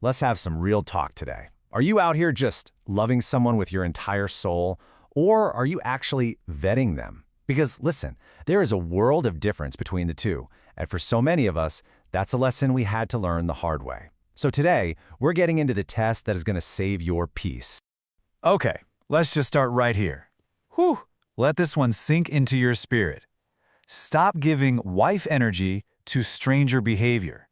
let's have some real talk today. Are you out here just loving someone with your entire soul, or are you actually vetting them? Because listen, there is a world of difference between the two, and for so many of us, that's a lesson we had to learn the hard way. So today, we're getting into the test that is going to save your peace. Okay, let's just start right here. Whew, let this one sink into your spirit. Stop giving wife energy to stranger behavior.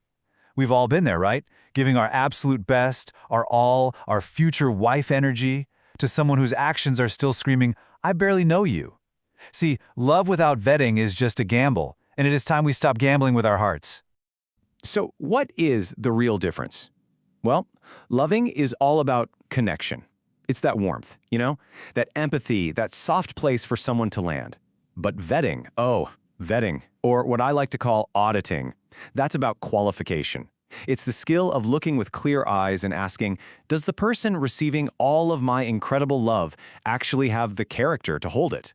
We've all been there, right? Giving our absolute best, our all, our future wife energy to someone whose actions are still screaming, "I barely know you." See, love without vetting is just a gamble, and it is time we stop gambling with our hearts. So what is the real difference? Well, loving is all about connection. It's that warmth, that empathy, that soft place for someone to land. But vetting, or what I like to call auditing, that's about qualification. It's the skill of looking with clear eyes and asking, does the person receiving all of my incredible love actually have the character to hold it?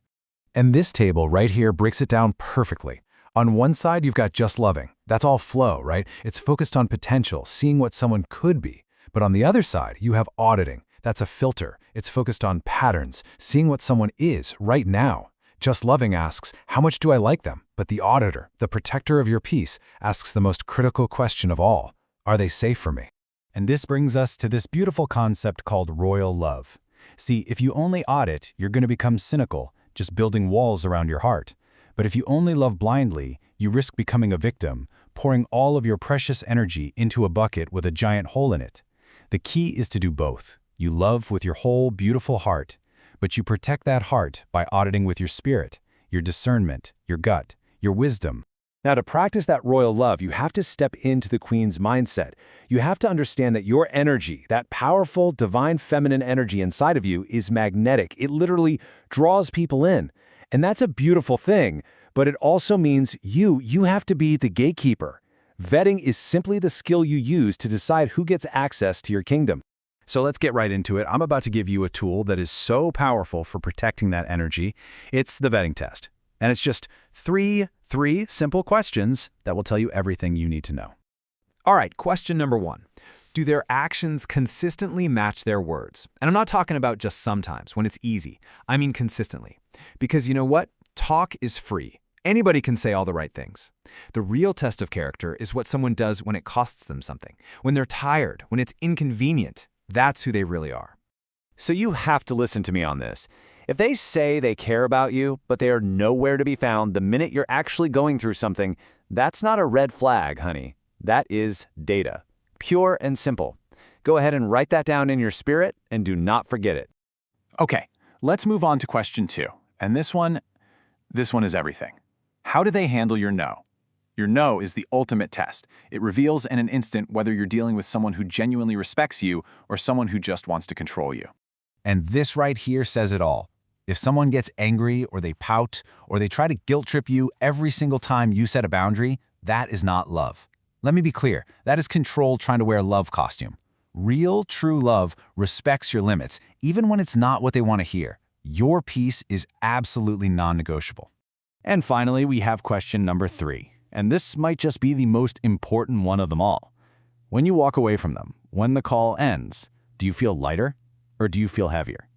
And this table right here breaks it down perfectly. On one side, you've got just loving. That's all flow, right? It's focused on potential, seeing what someone could be. But on the other side, you have auditing. That's a filter. It's focused on patterns, seeing what someone is right now. Just loving asks, how much do I like them? But the auditor, the protector of your peace, asks the most critical question of all. Are they safe for me? And this brings us to this beautiful concept called royal love. See, if you only audit, you're going to become cynical, just building walls around your heart. But if you only love blindly, you risk becoming a victim, pouring all of your precious energy into a bucket with a giant hole in it. The key is to do both. You love with your whole beautiful heart, but you protect that heart by auditing with your spirit, your discernment, your gut, your wisdom. Now, to practice that royal love, you have to step into the queen's mindset. You have to understand that your energy, that powerful, divine feminine energy inside of you, is magnetic. It literally draws people in. And that's a beautiful thing, but it also means you have to be the gatekeeper. Vetting is simply the skill you use to decide who gets access to your kingdom. So let's get right into it. I'm about to give you a tool that is so powerful for protecting that energy. It's the vetting test. And it's just three simple questions that will tell you everything you need to know. All right, question number 1. Do their actions consistently match their words? And I'm not talking about just sometimes, when it's easy. I mean consistently. Because you know what? Talk is free. Anybody can say all the right things. The real test of character is what someone does when it costs them something. When they're tired, when it's inconvenient. That's who they really are. So you have to listen to me on this. If they say they care about you, but they are nowhere to be found the minute you're actually going through something, that's not a red flag, honey. That is data. Pure and simple. Go ahead and write that down in your spirit and do not forget it. Okay, let's move on to question 2. And this one is everything. How do they handle your no? Your no is the ultimate test. It reveals in an instant whether you're dealing with someone who genuinely respects you or someone who just wants to control you. And this right here says it all. If someone gets angry or they pout or they try to guilt trip you every single time you set a boundary, that is not love. Let me be clear, that is control trying to wear a love costume. Real, true love respects your limits, even when it's not what they want to hear. Your peace is absolutely non-negotiable. And finally, we have question number 3. And this might just be the most important one of them all. When you walk away from them, when the call ends, do you feel lighter or do you feel heavier?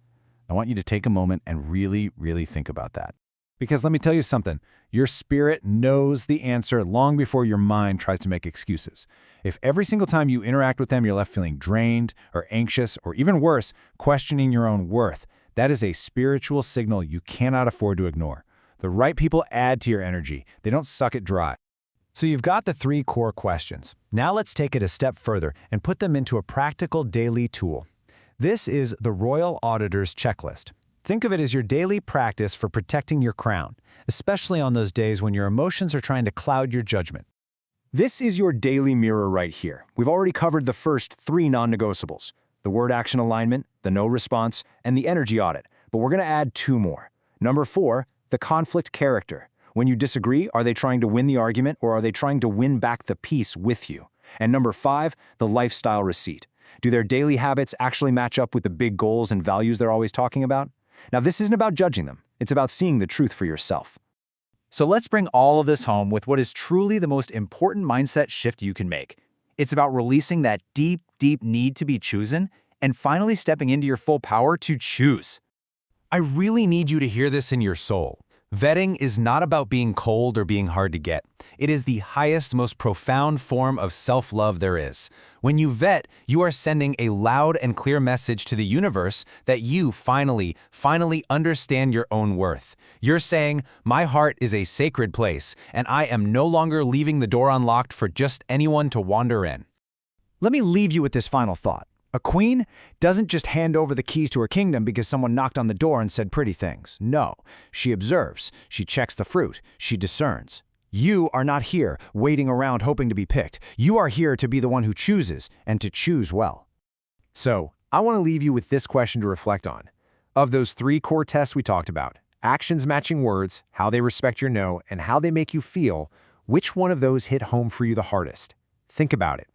I want you to take a moment and really, really think about that. Because let me tell you something, your spirit knows the answer long before your mind tries to make excuses. If every single time you interact with them, you're left feeling drained or anxious or even worse, questioning your own worth, that is a spiritual signal you cannot afford to ignore. The right people add to your energy. They don't suck it dry. So you've got the 3 core questions. Now let's take it a step further and put them into a practical daily tool. This is the Royal Auditor's Checklist. Think of it as your daily practice for protecting your crown, especially on those days when your emotions are trying to cloud your judgment. This is your daily mirror right here. We've already covered the first 3 non-negotiables: the word-action alignment, the no response, and the energy audit. But we're going to add 2 more. Number 4, the conflict character. When you disagree, are they trying to win the argument or are they trying to win back the peace with you? And number 5, the lifestyle receipt. Do their daily habits actually match up with the big goals and values they're always talking about? Now, this isn't about judging them. It's about seeing the truth for yourself. So let's bring all of this home with what is truly the most important mindset shift you can make. It's about releasing that deep, deep need to be chosen and finally stepping into your full power to choose. I really need you to hear this in your soul. Vetting is not about being cold or being hard to get. It is the highest, most profound form of self-love there is. When you vet, you are sending a loud and clear message to the universe that you finally understand your own worth. You're saying, my heart is a sacred place, and I am no longer leaving the door unlocked for just anyone to wander in. Let me leave you with this final thought. A queen doesn't just hand over the keys to her kingdom because someone knocked on the door and said pretty things. No, she observes, she checks the fruit, she discerns. You are not here waiting around hoping to be picked. You are here to be the one who chooses, and to choose well. So, I want to leave you with this question to reflect on. Of those 3 core tests we talked about, actions matching words, how they respect your no, and how they make you feel, which one of those hit home for you the hardest? Think about it.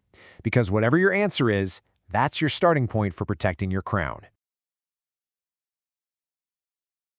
Because whatever your answer is, that's your starting point for protecting your crown.